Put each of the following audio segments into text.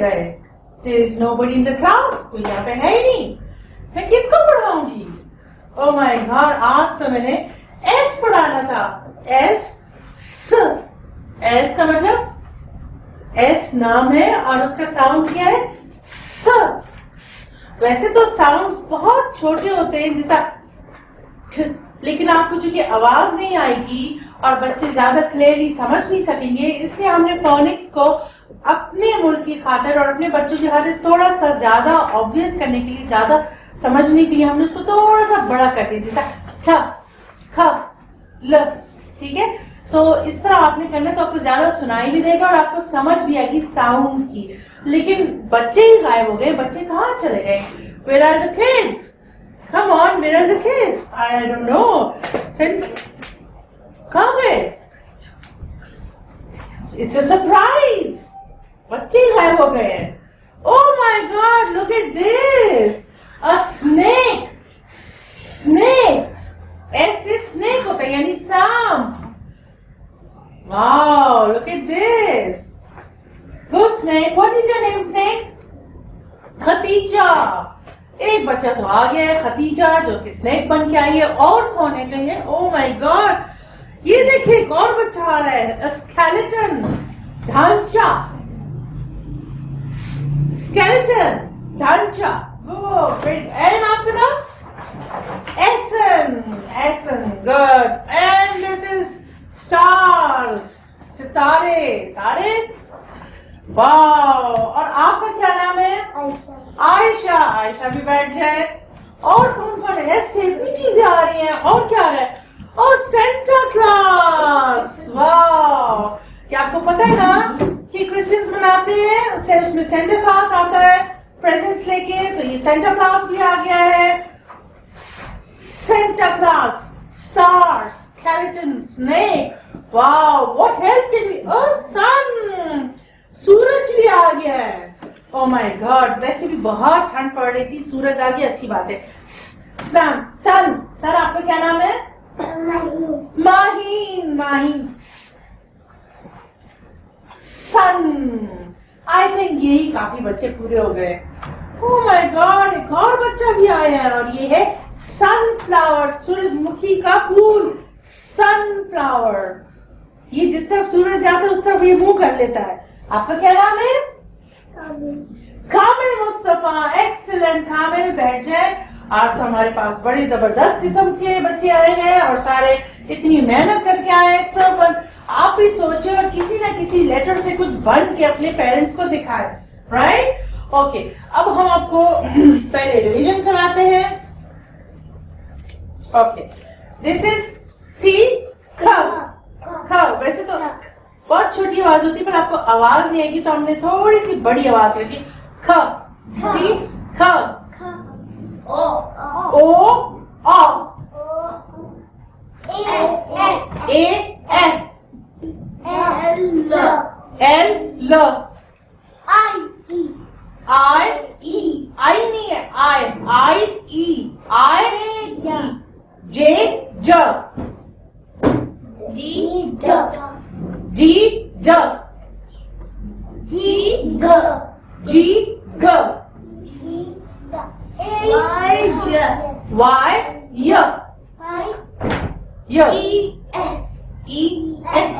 गए? There is nobody in the class. कोई यहाँ पे है ही नहीं. मैं किसको पढ़ाऊंगी? Oh my God, आज तो मैंने S पढ़ाना था. S का मतलब S नाम है और उसका साउंड क्या है? स. वैसे तो साउंड बहुत छोटे होते हैं जैसा, लेकिन आपको चूंकि आवाज नहीं आएगी और बच्चे ज्यादा क्लियरली समझ नहीं सकेंगे, इसलिए हमने फोनिक्स को अपने मुल्क की खातिर और अपने बच्चों की खातिर थोड़ा सा ज्यादा ऑब्वियस करने के लिए, ज्यादा समझने के लिए हमने उसको थोड़ा सा बड़ा कर दिया, जैसा छ, ख, ल. ठीक है, तो इस तरह आपने करना तो आपको ज्यादा सुनाई भी देगा और आपको समझ भी आएगी साउंड्स की. लेकिन बच्चे ही गायब हो गए. बच्चे कहाँ चले गए? Where are the kids? Come on, where are the kids? I don't know. कहाँ गए? It's a surprise. बच्चे ही गायब हो गए हैं. Oh my God, look at this. A snake. Snake. ऐसे snake होता है यानी सांप. Wow, look at this. Good snake. What is your name, snake? Khatija. एक बच्चा तो आ गया है, खतीजा, जो कि स्नेक बन के आई है. और कौन है कहीं? Oh my God. ये देखिए एक और बच्चा आ रहा है. A skeleton. ढांचा. Skeleton. ढांचा. Good. And आपका नाम? Essen. Good. And this is stars. सितारे. तारे. वाओ. और आपका क्या नाम है? आयशा भी बैठ जाए. और कौन कौन है? ऐसे इतनी चीजें आ रही हैं. और क्या आ रहा है? और सेंटा क्लॉस. वाओ. क्या आपको पता है ना कि क्रिश्चियंस मनाते हैं, उसमें सेंटा क्लॉस आता है प्रेजेंट्स लेके, तो ये सेंटा क्लॉस भी आ गया है. Santa Claus, stars, skeleton, snake. Wow. What else can be? Oh, sun. सूरज भी आ गया है. Oh my God, वैसे भी बहुत ठंड पड़ रही थी, सूरज आ गया, अच्छी बात है. सन. सर आपका क्या नाम है? माहीन. सन. आई थिंक यही काफी बच्चे पूरे हो गए. Oh my God, एक और बच्चा भी आया है और ये है सनफ्लावर, सूरजमुखी का फूल. सनफ्लावर. ये जिस तरफ सूरज जाता है उस तरफ ये मुंह कर लेता है. आपका क्या नाम है? कामिल मुस्तफा. एक्सीलेंट. कामिल बैठ जाए. आज तो हमारे पास बड़ी जबरदस्त किस्म के बच्चे आए हैं और सारे इतनी मेहनत करके आए हैं. सब आप भी सोचे और किसी ना किसी लेटर से कुछ बन के अपने पेरेंट्स को दिखाए. राइट? ओके, अब हम आपको पहले रिवीजन कराते हैं. Okay, this is C. ख. वैसे तो बहुत छोटी आवाज होती है पर आपको आवाज नहीं आएगी, तो हमने थोड़ी सी बड़ी आवाज रखी. ख. ख. ओ. ए. एल. आई. नहीं है. आई. जे.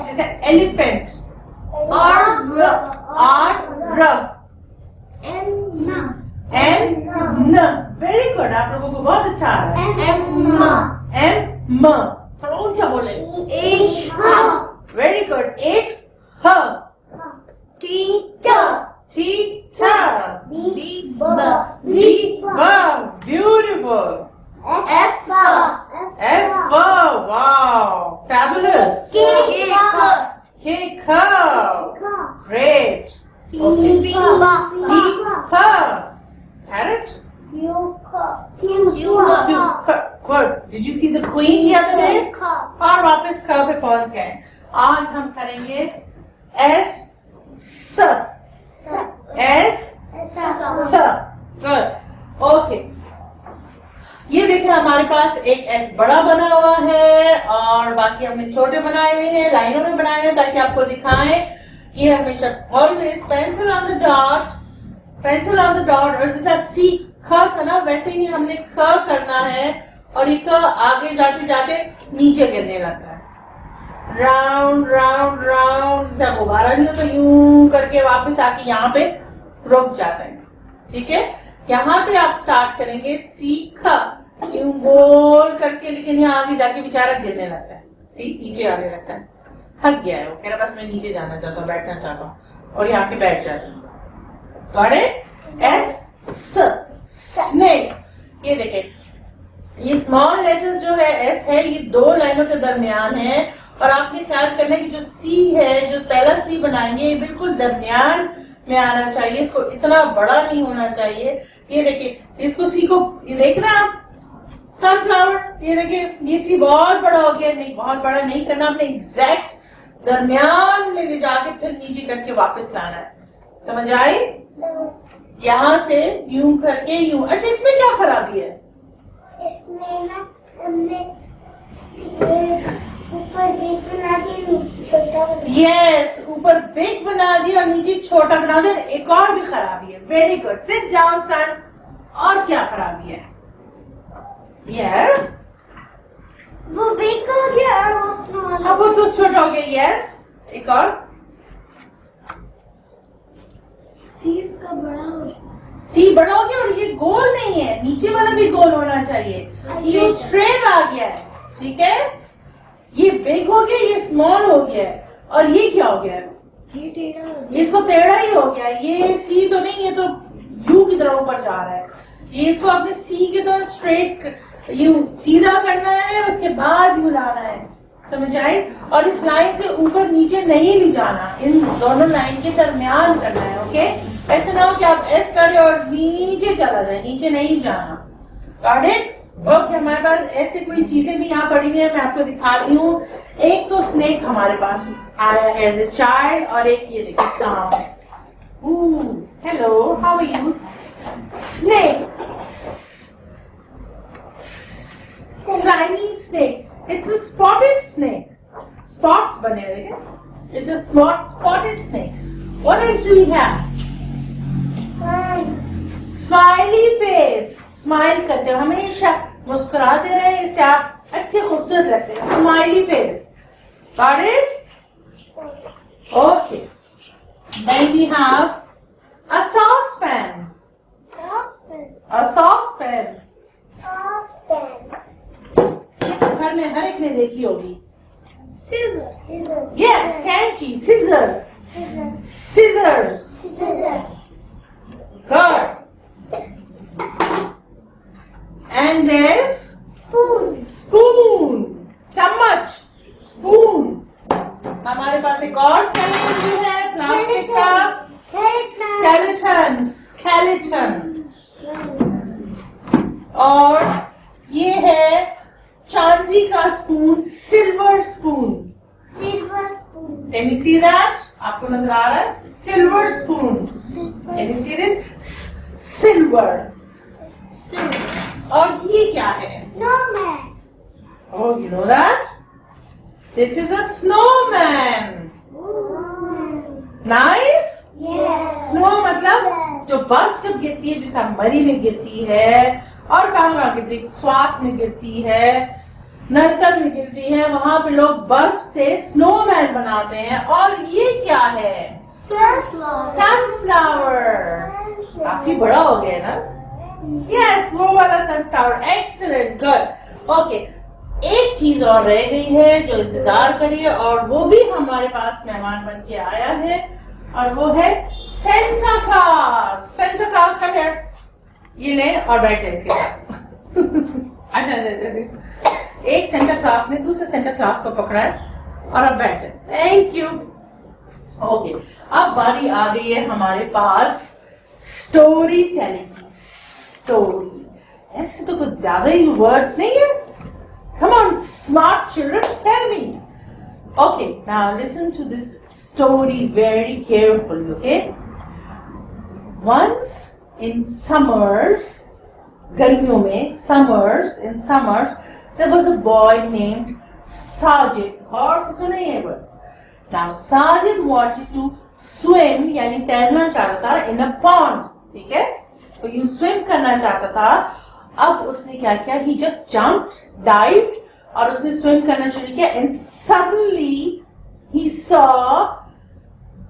जैसे एलिफेंट. एन. Very good. आप लोगों को बहुत अच्छा आ रहा है. एम. थोड़ा ऊंचा बोले. Very good. H. Teacher. Beautiful. F. Wow. Fabulous. Cake. Great. Okay. Parrot. Good. Did you see the queen the other day? और वापस ख पे पहुंच गए. आज हम करेंगे S. Good. Okay. ये देखिए हमारे पास एक एस बड़ा बना हुआ है और बाकी हमने छोटे बनाए हुए हैं, लाइनों में बनाए हुए ताकि आपको दिखाएं. ये हमेशा always pencil on the dot pencil on the dot, और जैसा सी ख था ना वैसे ही हमने ख करना है, और ये ख आगे जाते जाते नीचे गिरने लगता है, राउंड राउंड राउंड, जैसा गुब्बारा नहीं होता यूं करके वापस आके यहाँ पे रुक जाता है। ठीक है, यहाँ पे आप स्टार्ट करेंगे सीख यूं गोल करके, लेकिन यहाँ आगे जाके बेचारा गिरने लगता है, सी नीचे आने लगता है, थक गया है वो, कह रहा बस मैं नीचे जाना चाहता हूँ, बैठना चाहता हूँ, और यहाँ पे बैठ जाता हूँ। Got it? S snake. ये देखें, ये स्मॉल लेटर्स जो है एस है, ये दो लाइनों के दरमियान है, और आपने ख्याल करना है कि जो सी है, जो पहला सी बनाएंगे, ये बिल्कुल दरमियान में आना चाहिए, इसको इतना बड़ा नहीं होना चाहिए। ये देखिए, इसको सी को, ये देख रहे हैं आप, सनफ्लावर, ये देखिए ये सी बहुत बड़ा हो गया, नहीं बहुत बड़ा नहीं करना, आपने एग्जैक्ट दरमियान में ले जाके फिर नीचे करके वापस लाना है। समझ आई? यहाँ से यूं करके यूं। अच्छा, इसमें क्या खराबी है? इसमें ना हमने ऊपर बिग बना दिया, नीचे छोटा बना दिया। यस, ऊपर बिग बना दिया और नीचे छोटा बना दिया। एक और भी खराबी है। वेरी गुड, सिट डाउन सन। और क्या खराबी है? यस, वो बिग हो गया और वो स्मॉल। अब वो तो छोटा हो गया। यस, एक और। सी इसका बड़ा हो गया। सी बड़ा हो गया, और ये गोल नहीं है, नीचे वाला भी गोल होना चाहिए। ये स्ट्रेट आ गया है। ठीक है, ये बिग हो गया, ये स्मॉल हो गया है, और ये क्या हो गया है? ये टेढ़ा हो गया। इसको टेढ़ा ही हो गया। ये सी तो नहीं, ये तो यू की तरह ऊपर जा रहा है। ये इसको आपने सी की तरह स्ट्रेट यू सीधा करना है, उसके बाद यू लाना है। समझ आई? और इस लाइन से ऊपर नीचे नहीं ले जाना, इन दोनों लाइन के दरमियान करना है। ओके, ऐसा ना हो कि आप एस करें और नीचे चला जाए, नीचे नहीं जाना। Got it? ओके, हमारे पास ऐसे कोई चीजें भी यहाँ पड़ी हुई है, मैं आपको दिखाती हूँ। एक तो स्नेक हमारे पास आया है एज ए चाइल्ड, और एक ये देखिए सांप है। Hello, how are you? Snake, slimy snake. It's a spotted snake. Spots बने हुए हैं। It's a spotted snake. What else do we have? Smiley face. Smile करते हो हमेशा, मुस्कुराते रहे, इससे आप अच्छे खूबसूरत लगते हैं। Smiley face. Got it? Okay. Then we have a saucepan. A saucepan. घर में हर एक ने देखी होगी। Yes, कैंची, scissors. Good. And there's spoon. चम्मच, spoon. हमारे पास एक और skeleton भी है, प्लास्टिक का। skeleton. और ये है चांदी का spoon, silver spoon. Can you see that? आपको नजर आ रहा है? Silver spoon. Can you see this? Silver. और ये क्या है? Oh, you know that? This is a snowman. Nice? Snow मतलब जो बर्फ जब गिरती है, जैसा मरी में गिरती है, और कहाँ गिरती है? स्वात में गिरती है, नरकल में गिरती है, वहां पे लोग बर्फ से स्नोमैन बनाते हैं। और ये क्या है? सनफ्लावर। काफी बड़ा हो गया ना? यस, वो वाला सनफ्लावर। Excellent, good. ओके, एक चीज और रह गई है जो इंतजार करिए, और वो भी हमारे पास मेहमान बन के आया है, और वो है सेंटा क्लॉस। सेंटा क्लॉस का है, ये ले और बैठ जाए इसके साथ। अच्छा। एक सेंटा क्लॉस ने दूसरे सेंटा क्लॉस को पकड़ा है, और अब बैठ जाए। Thank you. ओके, अब बारी आ गई है हमारे पास स्टोरी टेलिंग की। स्टोरी, ऐसे तो कुछ ज्यादा ही वर्ड्स नहीं है। Come on smart children, tell me. Okay, now listen to this story very carefully, okay? Once in summers, गर्मियों में, in summers, there was a boy named Sajid. और सुने ये words. Now Sajid wanted to swim, यानी तैरना चाहता था in a pond. ठीक है, तो यू स्विम करना चाहता था। अब उसने क्या किया, ही जस्ट जंप्ड, डाइव्ड, और उसने स्विम करना शुरू किया। And suddenly he saw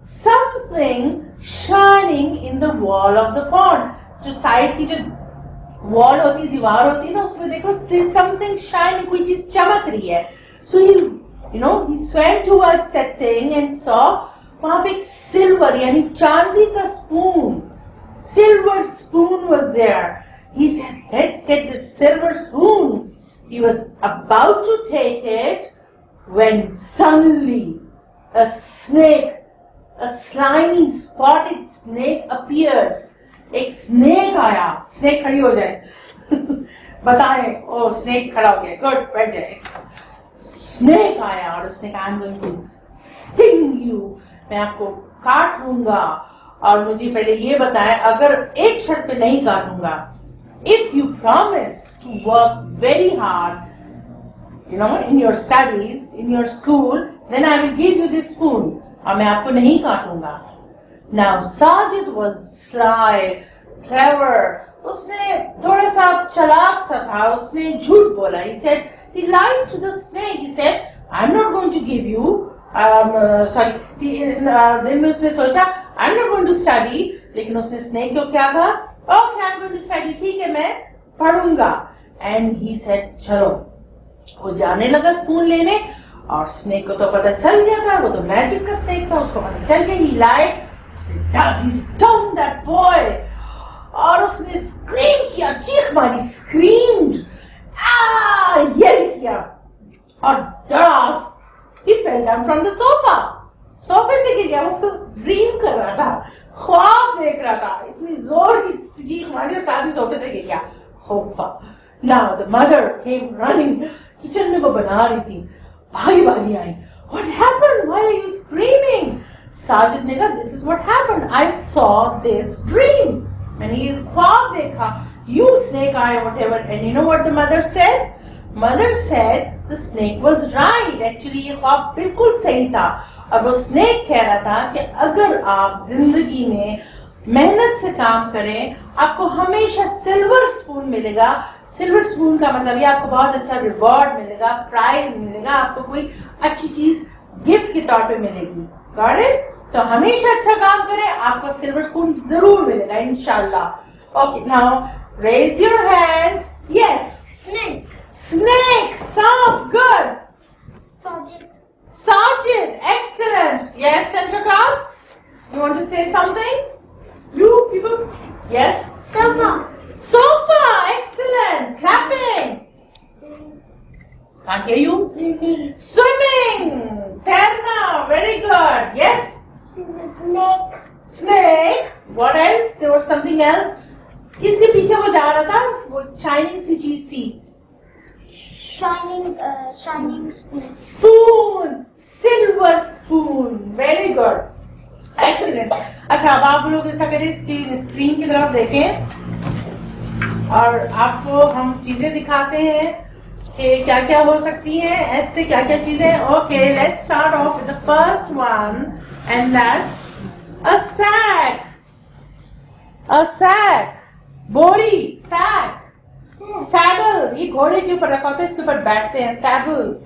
something shining in the wall of the pond. जो साइड की जो वॉल होती है, दीवार होती है ना, उसमें देखो समथिंग शाइनिंग, कोई चीज चमक रही है। सो ही he swam towards that thing and saw वहां पे एक सिल्वर यानी चांदी का spoon, silver spoon was there. He said, let's get this silver spoon. He was about to take it when suddenly a snake, a slimy spotted snake appeared. एक snake आया, snake खड़ी हो जाए बताएं, ओ स्नेक खड़ा हो गया, गुड, बैठ जाए। स्नेक आया और उसने कहा, I am going to sting you, मैं आपको काट लूंगा, और मुझे पहले ये बताएं, अगर एक शर्त पे नहीं काटूंगा, if you promise to work very hard in your studies, in your school, then I will give you this spoon, और मैं आपको नहीं काटूंगा। Now Sajid was sly, clever. उसने थोड़ा सा चालाक सा था, उसने झूठ बोला। He said, he lied to the snake. He said, I'm not going to give you. दिन में उसने सोचा, I'm not going to study. लेकिन उसने snake को क्या कहा? Okay, I'm going to study. ठीक है, मैं पढ़ूंगा। And he said, चलो। वो जाने लगा स्पून लेने, और स्नेक को तो पता चल गया था, वो तो मैजिक का स्नेक था, उसको पता चल गया। He lied. Does he stung that boy? और उसने स्क्रीम किया, चीख मारी, screamed, yell किया, और दराज he fell down from the sofa. सोफे से गिर गया। वो तो ड्रीम कर रहा था, ख्वाब देख रहा था, इतनी जोर की चीख मारी और साथ ही सोफे से गिर गया। Sofa. Now the mother came running. Kitchen में वो बना रही थी, भागी आई। What happened? Why are you screaming? Sajid ने कहा, this is what happened. I saw this dream. मैंने ये ख्वाब देखा. You snake eye whatever. And you know what the mother said? Mother said the snake was right. Actually ये ख्वाब बिल्कुल सही था. और वो स्नेक कह रहा था कि अगर आप जिंदगी में मेहनत से काम करें, आपको हमेशा सिल्वर स्पून मिलेगा। सिल्वर स्पून का मतलब ये आपको बहुत अच्छा रिवॉर्ड मिलेगा, प्राइज मिलेगा, आपको कोई अच्छी चीज गिफ्ट के तौर पे मिलेगी। Got it? तो हमेशा अच्छा काम करें, आपको सिल्वर स्पून जरूर मिलेगा इंशाल्लाह। Okay, now raise your hands. Yes, Snake. Snake, सांप, good. Sajid. Sajid, excellent. Yes, center class, you want to say something? You people? Yes. Sofa. Sofa, excellent. Clapping. Can't hear you. Swimming. Swimming. Tärna, very good. Yes. Snake. Snake. What else? There was something else. किसके पीछे वो जा रहा था? वो shining सी चीज थी। Shining spoon. Spoon. Silver spoon. Very good. Excellent. अच्छा, अब आप लोग ऐसा करें, स्क्रीन की तरफ देखें और आपको हम चीजें दिखाते हैं कि क्या क्या हो सकती हैं, ऐसे क्या क्या चीजें। Okay, let's start off with the first one, and that's a sack. A sack, बोरी, सैक। सैडल, ये घोड़े के ऊपर रखा होता है, इसके ऊपर बैठते हैं, सैडल।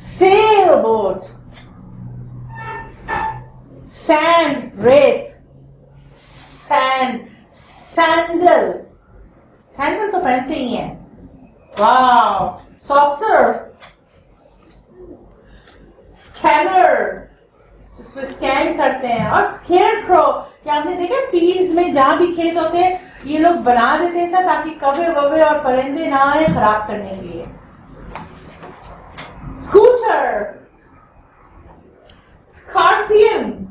Sail boat. सैंड, रेत। Sand, sandal. सैंडल तो पहनते ही हैं। वाव, सॉसर। स्कैनर, जिसमें स्कैन करते हैं। और स्केयर क्रो, क्या आपने देखा फील्ड्स में जहां भी खेत होते हैं, ये लोग बना देते हैं ताकि कौवे ववे और परिंदे ना आए खराब करने के लिए। Scooter, scorpion,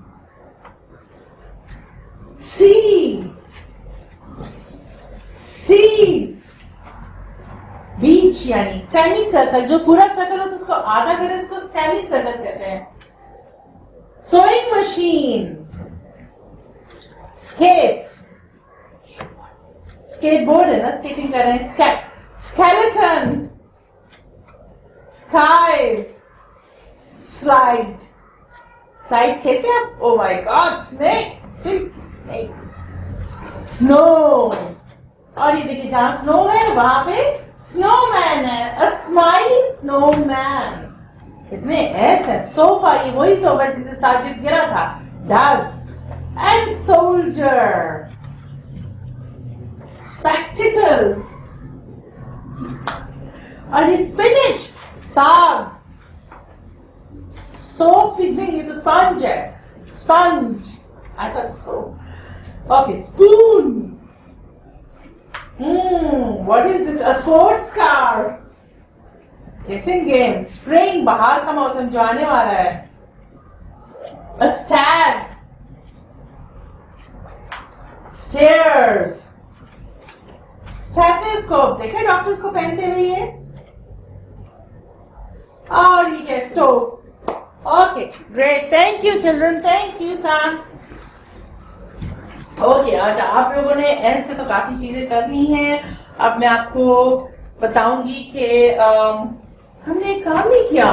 seed, seeds. बीच यानी सेमी सर्कल, जो पूरा सर्कल हो तो उसको आधा करें, उसको सेमी सर्कल कहते हैं। सोइंग मशीन, स्केट्स, स्केटबोर्ड है ना, स्केटिंग कर रहे हैं। Skeleton, skies, slide. स्लाइड खेलते हैं आप? Oh my God, snake, snake. Snow. और ये देखिए जहां स्नो है वहां पे स्नोमैन है, अ स्माइली स्नोमैन। कितने एस है। सोफा, ये वही सोफा जिसे साजिद गिरा था। Does and soldier, spectacles. और ये स्पिनिच, साग। सोप भी नहीं, ये तो स्पंज है, sponge. I thought so. Okay, spoon. What is this? A sports car. Racing game. Spring, बाहर का मौसम जो आने वाला है। A stag. स्टेयर्स। स्टेथोस्कोप, देखे डॉक्टर्स को पहनते हुए ये। और ये क्या? Stove. Okay, great, thank you children, thank you son. Okay, अच्छा आप लोगों ने ऐसे तो काफी चीजें कर ली हैं। अब मैं आपको बताऊंगी कि हमने एक काम नहीं किया।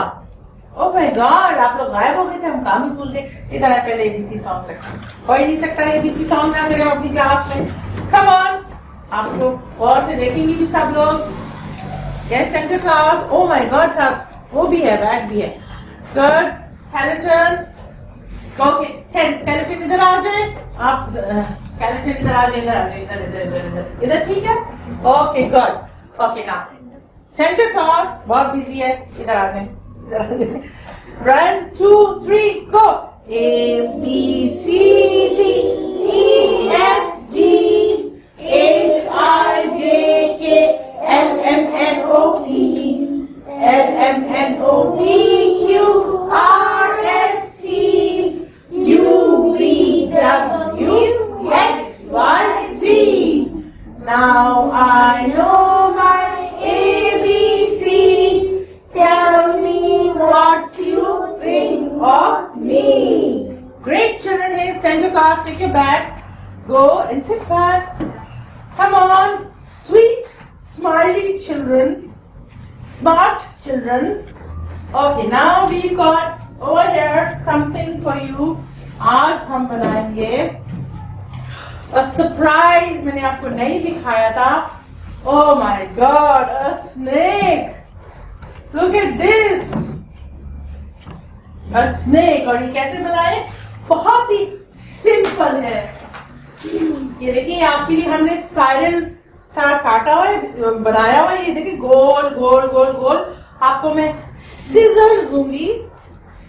ओह माय गॉड, आप लोग गायब हो गए थे, हम काम ही भूल गए। इधर आए, पहले एबीसी सॉन्ग रखें। कोई नहीं सकता एबीसी सॉन्ग ना करें अपनी क्लास में। कम ऑन, आप लोग और से देखेंगे भी सब लोग। Yes centre class. Oh my God साहब, वो भी है, बैग भी है। Good. Skeleton. Okay, head skeleton इधर आ जाए। आप स्केलेटन इधर आ जाए, इधर आ जाए, इधर इधर इधर इधर इधर, ठीक है। Okay good. ओके ना सेंटर क्लास बहुत बिजी है, इधर आ जाए, इधर आ जाए। 1 2 3 गो। A B C D E F G H I J K L M N O P L M N O P Q R S T U V W X Y Z. Now I know my ABC. Tell me what you think of me. Great children, here center class, take your bag, go and sit back. Come on, sweet, smiley children, smart children. Okay, now we've got over here something for you. आज हम बनाएंगे a surprise. मैंने आपको नहीं दिखाया था. Oh my God, a snake. Look at this. A snake. और ये कैसे बनाए? बहुत ही सिंपल है. ये देखिए आपके लिए हमने स्पाइरल सा काटा हुआ है, बनाया हुआ है. ये देखिए गोल गोल गोल गोल. आपको मैं सिजर्स दूंगी,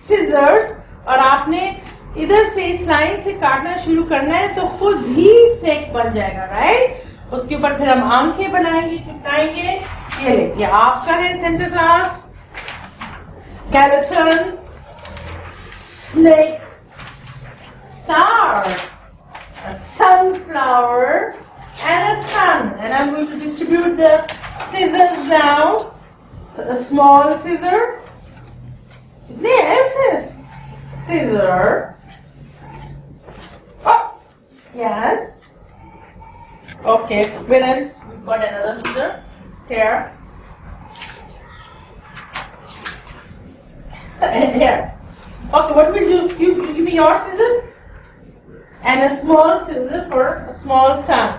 सिजर्स, और आपने इधर से इस लाइन से काटना शुरू करना है तो खुद ही स्नेक बन जाएगा. राइट. उसके ऊपर फिर हम आंखें बनाएंगे, चिपकाएंगे. ये ले, ये आपका है centre class. Skeleton, snake, star, a sunflower, and a sun. And I'm going to distribute the scissors now. A small scissor. This is scissor. Oh, yes. Okay, where else? We've got another scissor. Here. Here. Okay, what will you give me your scissor and a small scissor for a small sun.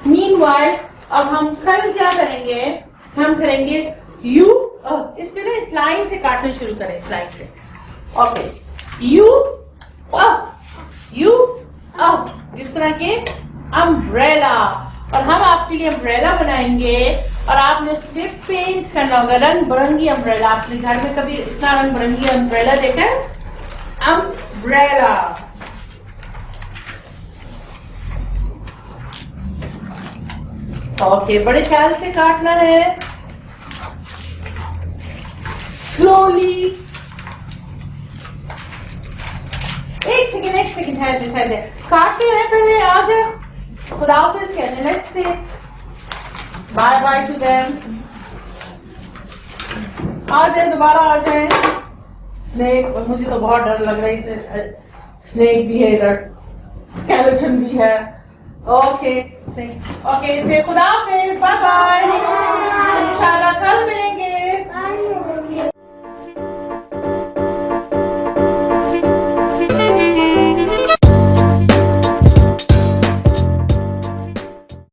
Meanwhile, अब हम कल क्या करेंगे? हम करेंगे U. इसमें ना इस लाइन से काटना शुरू करें, इस लाइन से. ओके, U जिस तरह के अम्ब्रेला. और हम आपके लिए अम्ब्रेला बनाएंगे और आपने उसमें पेंट करना होगा रंग बिरंगी अम्ब्रेला. आपने घर में कभी इतना रंग बिरंगी अम्ब्रेला देखा है? अम्ब्रेला. ओके, बड़े ख्याल से काटना है, स्लोली. एक सेकेंड है काटते रहे. पहले आ जाए, खुदा हाफिज कहते हैं. Let's say bye bye to them. आ जाए, दोबारा आ जाए. स्नेक, और मुझे तो बहुत डर लग रही थी. स्नेक भी है इधर, स्केलेटन भी है. ओके, से खुदा हाफिज, बाय बाय.